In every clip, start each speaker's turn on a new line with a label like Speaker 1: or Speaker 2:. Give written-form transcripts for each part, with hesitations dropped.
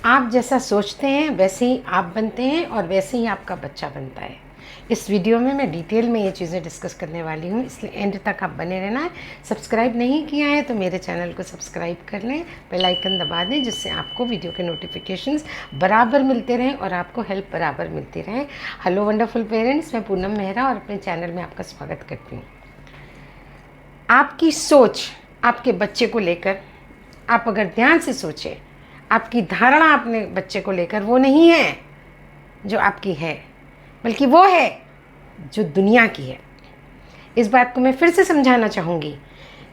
Speaker 1: आप जैसा सोचते हैं वैसे ही आप बनते हैं और वैसे ही आपका बच्चा बनता है। इस वीडियो में मैं डिटेल में ये चीज़ें डिस्कस करने वाली हूँ, इसलिए एंड तक आप बने रहना है। सब्सक्राइब नहीं किया है तो मेरे चैनल को सब्सक्राइब कर लें, बेल आइकन दबा दें, जिससे आपको वीडियो के नोटिफिकेशंस बराबर मिलते रहें और आपको हेल्प बराबर मिलती रहे। हेलो वंडरफुल पेरेंट्स, मैं पूनम मेहरा और अपने चैनल में आपका स्वागत करती हूँ। आपकी सोच आपके बच्चे को लेकर, आप अगर ध्यान से सोचें, आपकी धारणा अपने बच्चे को लेकर वो नहीं है जो आपकी है, बल्कि वो है जो दुनिया की है। इस बात को मैं फिर से समझाना चाहूँगी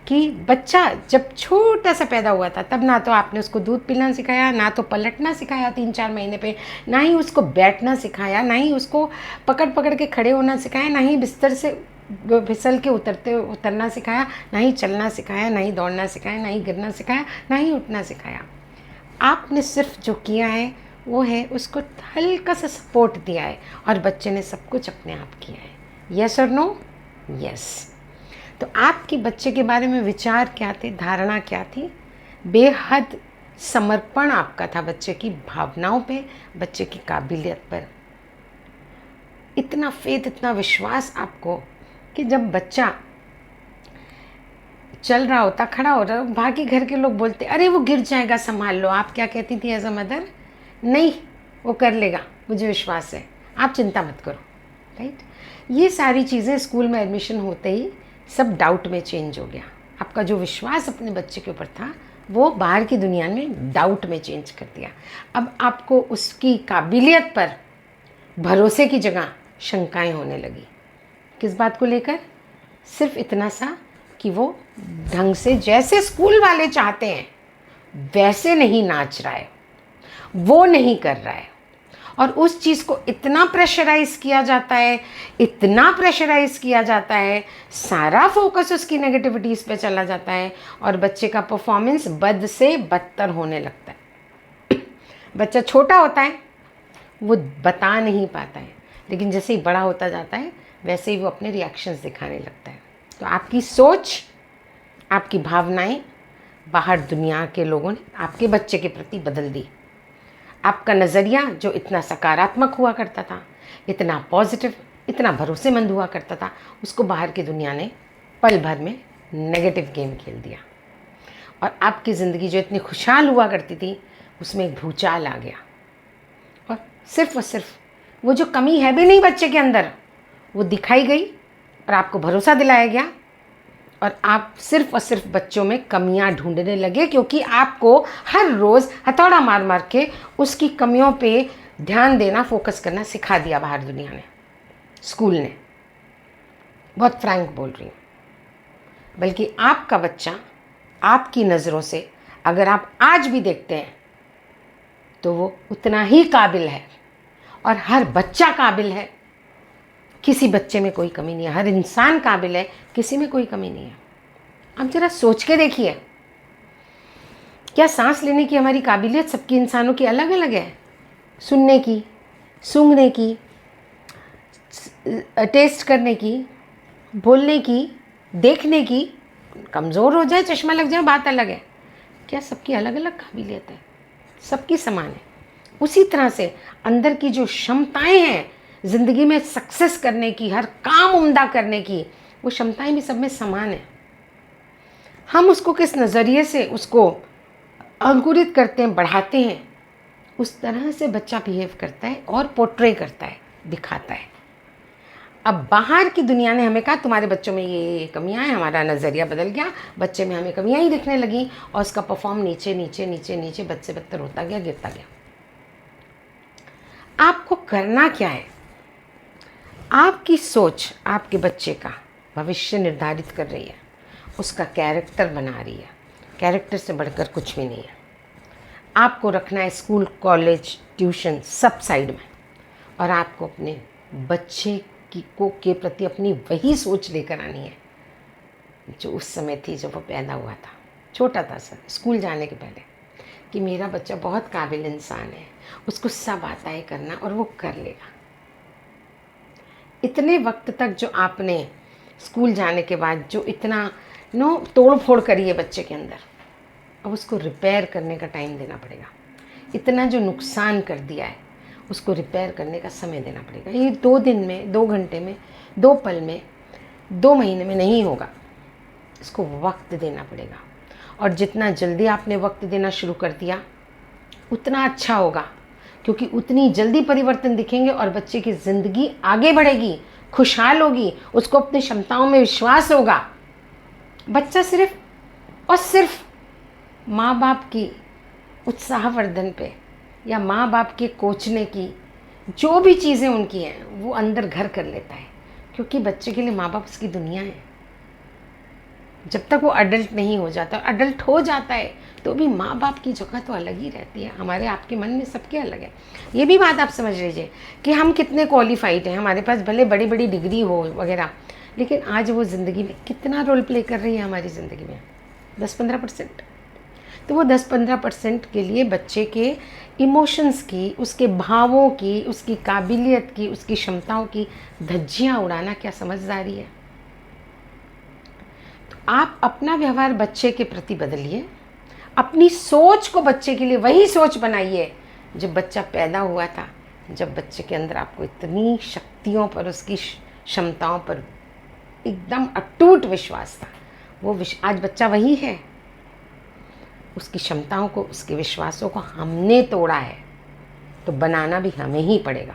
Speaker 1: कि बच्चा जब छोटा सा पैदा हुआ था तब ना तो आपने उसको दूध पिलाना सिखाया, ना तो पलटना सिखाया 3-4 महीने पे, ना ही उसको बैठना सिखाया, ना ही उसको पकड़ पकड़ के खड़े होना सिखाया, ना ही बिस्तर से फिसल के उतरना सिखाया, ना ही चलना सिखाया, ना ही दौड़ना सिखाया, ना ही गिरना सिखाया, ना ही उठना सिखाया। आपने सिर्फ जो किया है वो है उसको हल्का सा सपोर्ट दिया है और बच्चे ने सब कुछ अपने आप किया है। यस और नो? यस। तो आपके बच्चे के बारे में विचार क्या थे, धारणा क्या थी? बेहद समर्पण आपका था बच्चे की भावनाओं पे, बच्चे की काबिलियत पर। इतना फेथ, इतना विश्वास आपको कि जब बच्चा चल रहा होता, खड़ा हो रहा, बाकी घर के लोग बोलते अरे वो गिर जाएगा, संभाल लो। आप क्या कहती थी एज अ मदर? नहीं, वो कर लेगा, मुझे विश्वास है, आप चिंता मत करो। राइट? ये सारी चीज़ें स्कूल में एडमिशन होते ही सब डाउट में चेंज हो गया। आपका जो विश्वास अपने बच्चे के ऊपर था वो बाहर की दुनिया में डाउट में चेंज कर दिया। अब आपको उसकी काबिलियत पर भरोसे की जगह शंकाएं होने लगी। किस बात को लेकर? सिर्फ इतना सा कि वो ढंग से, जैसे स्कूल वाले चाहते हैं वैसे नहीं नाच रहा है, वो नहीं कर रहा है। और उस चीज़ को इतना प्रेशराइज किया जाता है, इतना प्रेशराइज किया जाता है, सारा फोकस उसकी नेगेटिविटीज़ पे चला जाता है और बच्चे का परफॉर्मेंस बद से बदतर होने लगता है। बच्चा छोटा होता है, वो बता नहीं पाता है, लेकिन जैसे ही बड़ा होता जाता है वैसे ही वो अपने रिएक्शंस दिखाने लगता है। तो आपकी सोच, आपकी भावनाएं बाहर दुनिया के लोगों ने आपके बच्चे के प्रति बदल दी। आपका नज़रिया जो इतना सकारात्मक हुआ करता था, इतना पॉजिटिव, इतना भरोसेमंद हुआ करता था, उसको बाहर की दुनिया ने पल भर में नेगेटिव गेम खेल दिया। और आपकी ज़िंदगी जो इतनी खुशहाल हुआ करती थी उसमें एक भूचाल आ गया। और सिर्फ वो जो कमी है भी नहीं बच्चे के अंदर, वो दिखाई गई और आपको भरोसा दिलाया गया और आप सिर्फ और सिर्फ बच्चों में कमियां ढूंढने लगे, क्योंकि आपको हर रोज़ हथौड़ा मार मार के उसकी कमियों पे ध्यान देना, फोकस करना सिखा दिया बाहर दुनिया ने, स्कूल ने। बहुत फ्रैंक बोल रही हूँ। बल्कि आपका बच्चा आपकी नज़रों से अगर आप आज भी देखते हैं तो वो उतना ही काबिल है और हर बच्चा काबिल है। किसी बच्चे में कोई कमी नहीं है, हर इंसान काबिल है, किसी में कोई कमी नहीं है। अब जरा सोच के देखिए, क्या सांस लेने की हमारी काबिलियत सबकी इंसानों की अलग अलग है? सुनने की, सूंघने की, टेस्ट करने की, बोलने की, देखने की। कमज़ोर हो जाए, चश्मा लग जाए, बात अलग है। क्या सबकी अलग अलग काबिलियत है? सबकी समान है। उसी तरह से अंदर की जो क्षमताएं हैं ज़िंदगी में सक्सेस करने की, हर काम उम्दा करने की, वो क्षमताएं भी सब में समान है। हम उसको किस नज़रिए से उसको अंकुरित करते हैं, बढ़ाते हैं, उस तरह से बच्चा बिहेव करता है और पोर्ट्रे करता है, दिखाता है। अब बाहर की दुनिया ने हमें कहा तुम्हारे बच्चों में ये कमियां हैं, हमारा नज़रिया बदल गया, बच्चे में हमें कमियां ही दिखने लगी और उसका परफॉर्म नीचे नीचे नीचे नीचे बद से बदतर होता गया, गिरता गया। आपको करना क्या है? आपकी सोच आपके बच्चे का भविष्य निर्धारित कर रही है, उसका कैरेक्टर बना रही है। कैरेक्टर से बढ़कर कुछ भी नहीं है। आपको रखना है स्कूल, कॉलेज, ट्यूशन सब साइड में, और आपको अपने बच्चे के प्रति अपनी वही सोच लेकर आनी है जो उस समय थी जब वो पैदा हुआ था, छोटा था सर, स्कूल जाने के पहले, कि मेरा बच्चा बहुत काबिल इंसान है, उसको सब आता है करना और वो कर लेगा। इतने वक्त तक जो आपने स्कूल जाने के बाद जो इतना तोड़ फोड़ करी है बच्चे के अंदर, अब उसको रिपेयर करने का टाइम देना पड़ेगा। इतना जो नुकसान कर दिया है उसको रिपेयर करने का समय देना पड़ेगा। ये 2 दिन में, 2 घंटे में, 2 पल में, 2 महीने में नहीं होगा। इसको वक्त देना पड़ेगा, और जितना जल्दी आपने वक्त देना शुरू कर दिया उतना अच्छा होगा, क्योंकि उतनी जल्दी परिवर्तन दिखेंगे और बच्चे की ज़िंदगी आगे बढ़ेगी, खुशहाल होगी, उसको अपनी क्षमताओं में विश्वास होगा। बच्चा सिर्फ और सिर्फ माँ बाप की उत्साहवर्धन पे या माँ बाप के कोचने की जो भी चीज़ें उनकी हैं वो अंदर घर कर लेता है, क्योंकि बच्चे के लिए माँ बाप उसकी दुनिया है। जब तक वो अडल्ट नहीं हो जाता, अडल्ट हो जाता है तो भी माँ बाप की जगह तो अलग ही रहती है। हमारे आपके मन में सबके अलग है। ये भी बात आप समझ लीजिए कि हम कितने क्वालिफाइड हैं, हमारे पास भले बड़ी बड़ी डिग्री हो वगैरह, लेकिन आज वो ज़िंदगी में कितना रोल प्ले कर रही है हमारी ज़िंदगी में? 10-15%। तो वो 10-15% के लिए बच्चे के इमोशंस की, उसके भावों की, उसकी काबिलियत की, उसकी क्षमताओं की धज्जियाँ उड़ाना क्या समझदारी है? तो आप अपना व्यवहार बच्चे के प्रति बदलिए, अपनी सोच को बच्चे के लिए वही सोच बनाइए जब बच्चा पैदा हुआ था, जब बच्चे के अंदर आपको इतनी शक्तियों पर, उसकी क्षमताओं पर एकदम अटूट विश्वास था। वो आज बच्चा वही है। उसकी क्षमताओं को, उसके विश्वासों को हमने तोड़ा है, तो बनाना भी हमें ही पड़ेगा।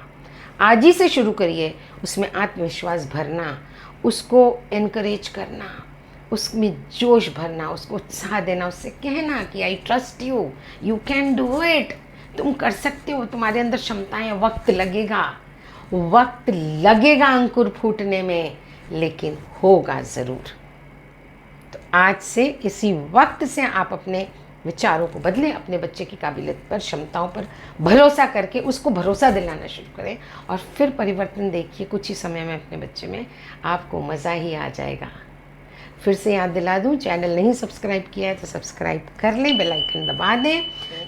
Speaker 1: आज ही से शुरू करिए उसमें आत्मविश्वास भरना, उसको एनकरेज करना, उसमें जोश भरना, उसको उत्साह देना, उससे कहना कि I trust you, you can do it, तुम कर सकते हो, तुम्हारे अंदर क्षमताएं। वक्त लगेगा अंकुर फूटने में, लेकिन होगा ज़रूर। तो आज से, इसी वक्त से आप अपने विचारों को बदलें, अपने बच्चे की काबिलियत पर, क्षमताओं पर भरोसा करके उसको भरोसा दिलाना शुरू करें, और फिर परिवर्तन देखिए कुछ ही समय में अपने बच्चे में, आपको मज़ा ही आ जाएगा। फिर से याद दिला दूं, चैनल नहीं सब्सक्राइब किया है तो सब्सक्राइब कर लें, बेल आइकन दबा दें,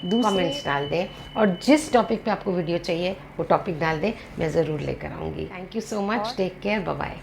Speaker 1: कमेंट्स डाल दें, और जिस टॉपिक पे आपको वीडियो चाहिए वो टॉपिक डाल दें, मैं ज़रूर लेकर आऊँगी। Thank you so much, take care, bye bye.